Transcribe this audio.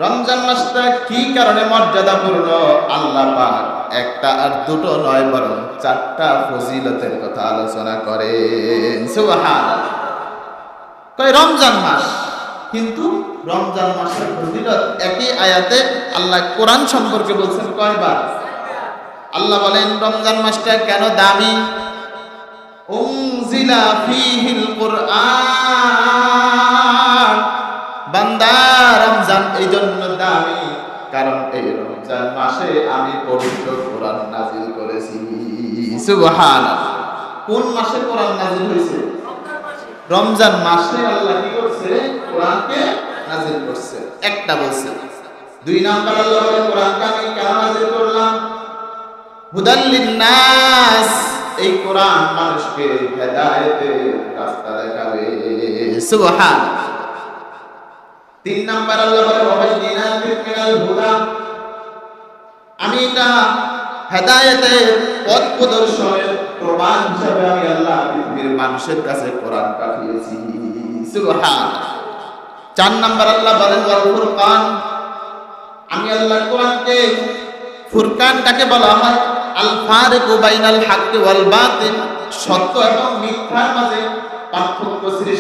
রমজান মাসটা কি কারণে মর্যাদাপূর্ণ? আল্লাহ পাক একটা আর দুটো নয়, বরং চারটা ফজিলতের কথা আলোচনা করেন। সুবহানাল্লাহ। কয় রমজান মাস, কিন্তু রমজান মাসের ফজিলত একই আয়াতে আল্লাহ কোরআন সম্পর্কে বলছেন কয়বার? আল্লাহ বলেন রমজান মাসটা কেন দামি? উনজিলা ফীহিল কুরআন। বান্দা, রমজান এই জন্য দামি কারণ এই রমজান মাসে আমি পবিত্র কোরআন নাজিল করেছি। সুবহানাল্লাহ। কোন মাসে কোরআন নাজিল হয়েছে? রমজান মাসে আল্লাহ কি করছে? কোরআনকে নাজিল করছে। একটা বলছে। দুই নাম্বার আল্লাহ বলে কোরআনকে আমি কেন নাজিল করলাম? হুদাল লিন্নাস, এই কোরআন মানুষকে হেদায়েতের রাস্তা দেখাবে। সুবহানাল্লাহ। তিন নাম্বার আল্লাহ বলে ওয়াবাইনাতিন মিনাল হুদা, আমি এটা হেদায়েতের পথ প্রদর্শনের প্রমাণ হিসেবে আমি আল্লাহ পৃথিবীর মানুষের কাছে কোরআন পাঠিয়েছি। সুবহানাল্লাহ। চার নাম্বার আল্লাহ বলেন ওয়াল ফুরকান, আমি আল্লাহ কোরআনকে, ফুরকানটাকে বলা হয় আল ফারিকু বাইনাল হাক্কি ওয়াল বাতিল, সত্য এবং মিথ্যার মাঝে পার্থক্য সৃষ্টি